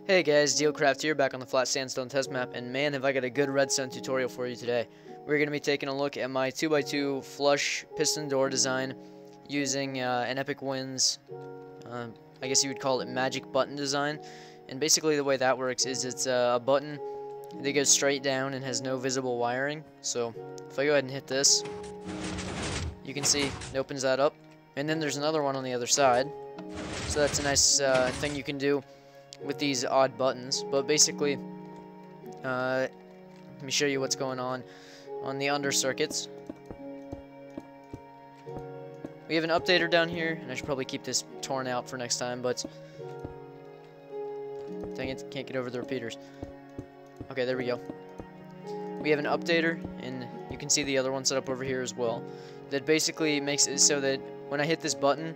Hey guys, DiehlCraft here, back on the flat sandstone test map, and man have I got a good redstone tutorial for you today. We're going to be taking a look at my 2x2 flush piston door design using an Epic Wins, I guess you would call it magic button design. And basically the way that works is it's a button that goes straight down and has no visible wiring. So if I go ahead and hit this, you can see it opens that up. And then there's another one on the other side. So that's a nice thing you can do with these odd buttons. But basically, let me show you what's going on the under circuits. We have an updater down here, and I should probably keep this torn out for next time, but dang it, can't get over the repeaters. Okay, there we go. We have an updater, and you can see the other one set up over here as well, that basically makes it so that when I hit this button,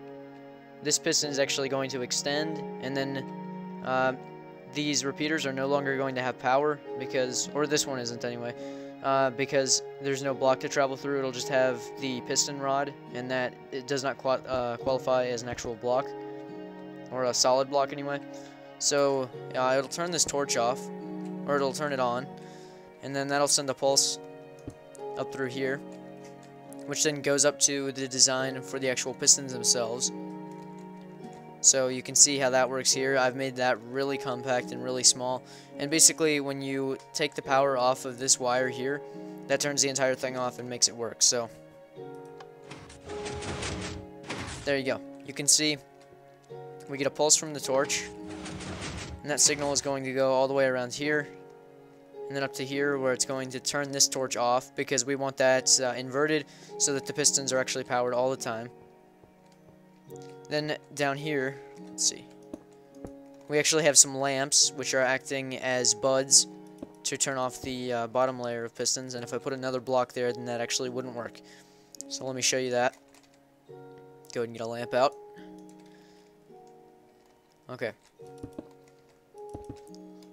this piston is actually going to extend, and then these repeaters are no longer going to have power because, or this one isn't anyway, because there's no block to travel through. It'll just have the piston rod, and that it does not qualify as an actual block, or a solid block anyway. So it'll turn this torch off, or it'll turn it on, and then that'll send a pulse up through here, which then goes up to the design for the actual pistons themselves. So you can see how that works here. I've made that really compact and really small. And basically when you take the power off of this wire here, that turns the entire thing off and makes it work. So there you go. You can see we get a pulse from the torch, and that signal is going to go all the way around here and then up to here, where it's going to turn this torch off because we want that inverted so that the pistons are actually powered all the time. Then down here, let's see, we actually have some lamps which are acting as buds to turn off the bottom layer of pistons, and if I put another block there, then that actually wouldn't work. So let me show you that. Go ahead and get a lamp out. Okay.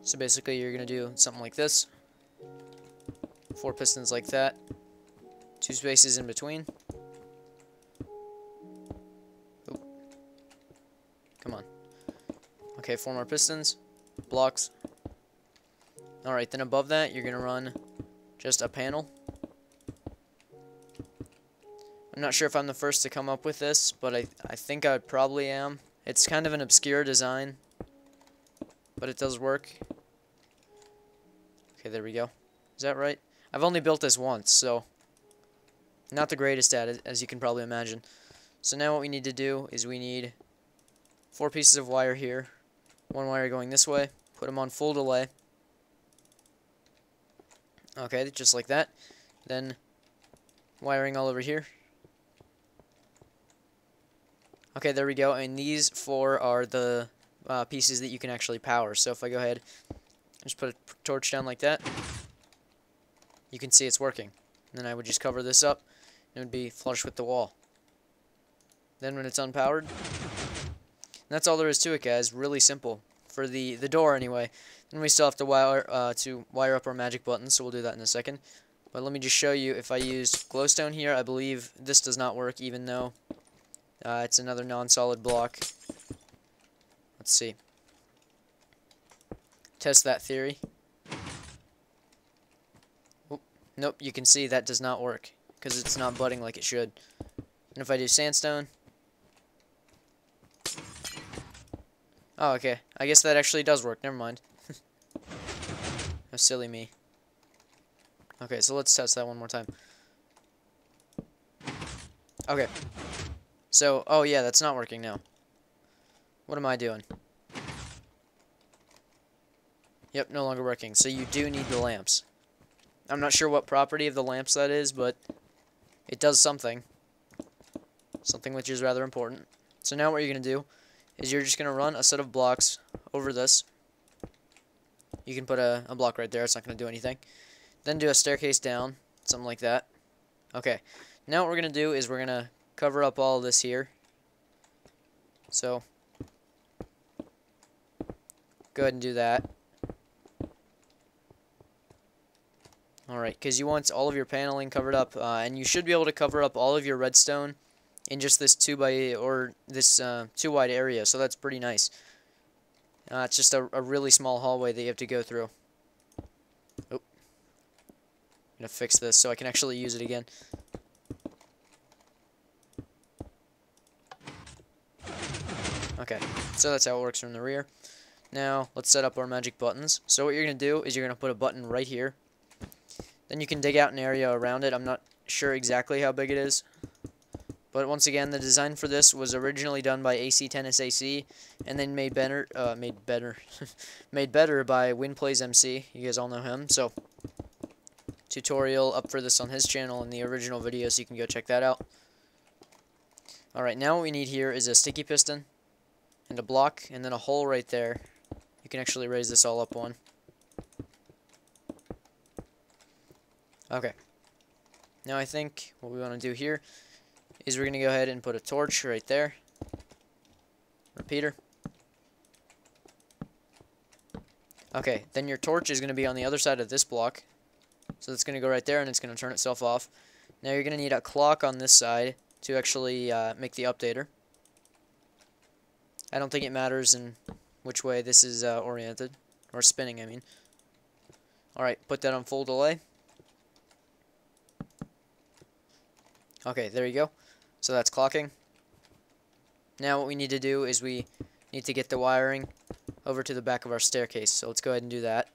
So basically you're going to do something like this. 4 pistons like that. 2 spaces in between. Come on. Okay, 4 more pistons. Blocks. Alright, then above that, you're going to run just a panel. I'm not sure if I'm the first to come up with this, but I think I probably am. It's kind of an obscure design, but it does work. Okay, there we go. Is that right? I've only built this once, so not the greatest at it, as you can probably imagine. So now what we need to do is we need 4 pieces of wire here, 1 wire going this way, put them on full delay. Okay, just like that. Then wiring all over here. Okay, there we go, and these 4 are the pieces that you can actually power. So if I go ahead and just put a torch down like that, you can see it's working. And then I would just cover this up, and it would be flush with the wall. Then when it's unpowered, that's all there is to it, guys. Really simple. For the door, anyway. Then we still have to wire up our magic buttons, so we'll do that in a second. But let me just show you, if I used glowstone here, I believe this does not work, even though it's another non-solid block. Let's see. Test that theory. Oop. Nope, you can see that does not work, because it's not budding like it should. And if I do sandstone... Oh, okay. I guess that actually does work. Never mind. Oh, silly me. Okay, so let's test that one more time. Okay. So, oh yeah, that's not working now. What am I doing? Yep, no longer working. So you do need the lamps. I'm not sure what property of the lamps that is, but it does something. Something which is rather important. So now what you're going to do is you're just going to run a set of blocks over this. You can put a block right there. It's not going to do anything. Then do a staircase down, something like that. Okay. Now what we're going to do is we're going to cover up all of this here. So, go ahead and do that. Alright, because you want all of your paneling covered up, and you should be able to cover up all of your redstone in just this 2 wide area, so that's pretty nice. It's just a really small hallway that you have to go through. Oh. I'm going to fix this so I can actually use it again. Okay, so that's how it works from the rear. Now, let's set up our magic buttons. So what you're going to do is you're going to put a button right here. Then you can dig out an area around it. I'm not sure exactly how big it is. But once again, the design for this was originally done by AC Tennis AC, and then made better made better by WinPlays MC. You guys all know him. So, tutorial up for this on his channel in the original video, so you can go check that out. Alright, now what we need here is a sticky piston, and a block, and then a hole right there. You can actually raise this all up one. Okay. Now I think what we want to do here is we're going to go ahead and put a torch right there. Repeater. Okay, then your torch is going to be on the other side of this block. So it's going to go right there and it's going to turn itself off. Now you're going to need a clock on this side to actually make the updater. I don't think it matters in which way this is oriented, or spinning, I mean. Alright, put that on full delay. Okay, there you go. So that's clocking. Now what we need to do is we need to get the wiring over to the back of our staircase. So let's go ahead and do that.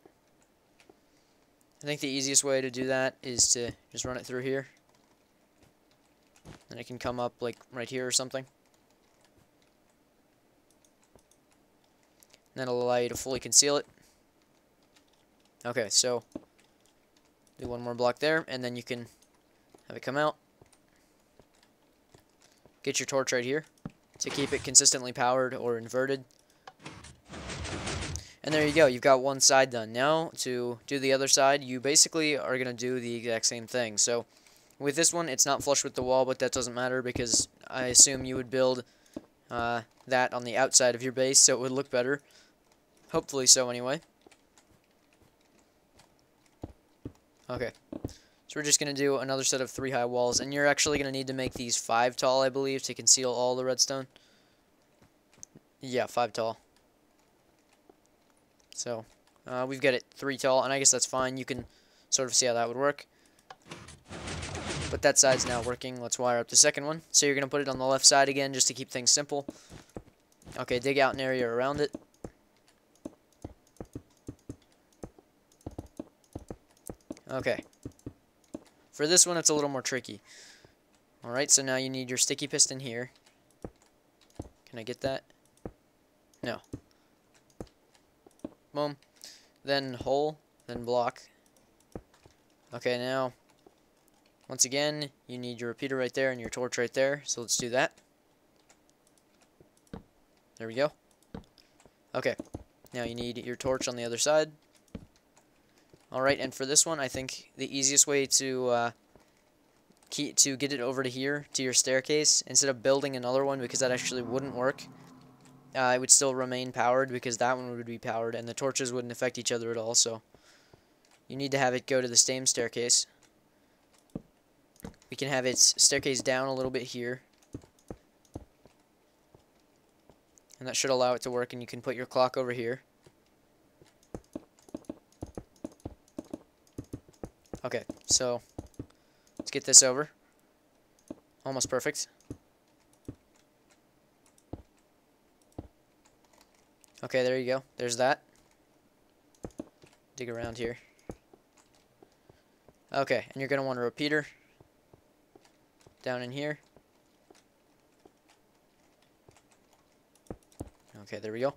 I think the easiest way to do that is to just run it through here. And it can come up like right here or something. And that'll allow you to fully conceal it. Okay, so do one more block there, and then you can have it come out. Get your torch right here to keep it consistently powered or inverted. And there you go, you've got one side done. Now, to do the other side, you basically are going to do the exact same thing. So, with this one, it's not flush with the wall, but that doesn't matter because I assume you would build that on the outside of your base, so it would look better. Hopefully so, anyway. Okay. So we're just going to do another set of 3 high walls, and you're actually going to need to make these 5 tall, I believe, to conceal all the redstone. Yeah, 5 tall. So, we've got it 3 tall, and I guess that's fine. You can sort of see how that would work. But that side's now working. Let's wire up the second one. So you're going to put it on the left side again, just to keep things simple. Okay, dig out an area around it. Okay. For this one, it's a little more tricky. Alright, so now you need your sticky piston here. Can I get that? No. Boom. Then hole, then block. Okay, now, once again, you need your repeater right there and your torch right there, so let's do that. There we go. Okay, now you need your torch on the other side. Alright, and for this one, I think the easiest way to get it over to here, to your staircase, instead of building another one, because that actually wouldn't work, it would still remain powered, because that one would be powered, and the torches wouldn't affect each other at all, so you need to have it go to the same staircase. We can have its staircase down a little bit here, and that should allow it to work, and you can put your clock over here. Okay, so let's get this over. Almost perfect. Okay, there you go. There's that. Dig around here. Okay, and you're going to want a repeater down in here. Okay, there we go.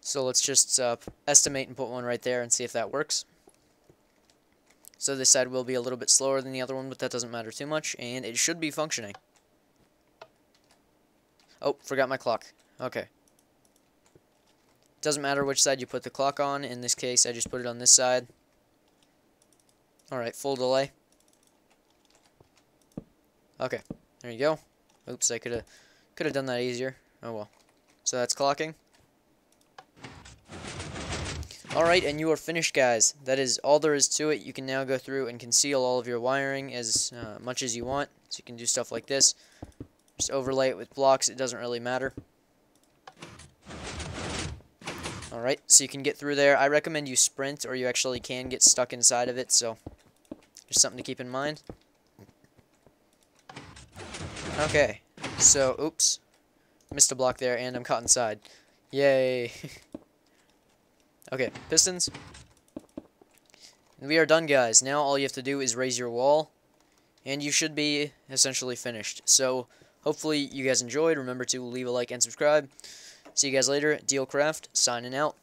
So let's just estimate and put one right there and see if that works. So this side will be a little bit slower than the other one, but that doesn't matter too much, and it should be functioning. Oh, forgot my clock. Okay. Doesn't matter which side you put the clock on. In this case, I just put it on this side. Alright, full delay. Okay, there you go. Oops, I could have done that easier. Oh well. So that's clocking. Alright, and you are finished, guys. That is all there is to it. You can now go through and conceal all of your wiring as much as you want. So you can do stuff like this. Just overlay it with blocks. It doesn't really matter. Alright, so you can get through there. I recommend you sprint, or you actually can get stuck inside of it, so just something to keep in mind. Okay, so, oops. Missed a block there, and I'm caught inside. Yay. Okay, pistons. And we are done, guys. Now all you have to do is raise your wall, and you should be essentially finished. So, hopefully you guys enjoyed. Remember to leave a like and subscribe. See you guys later. DiehlCraft, signing out.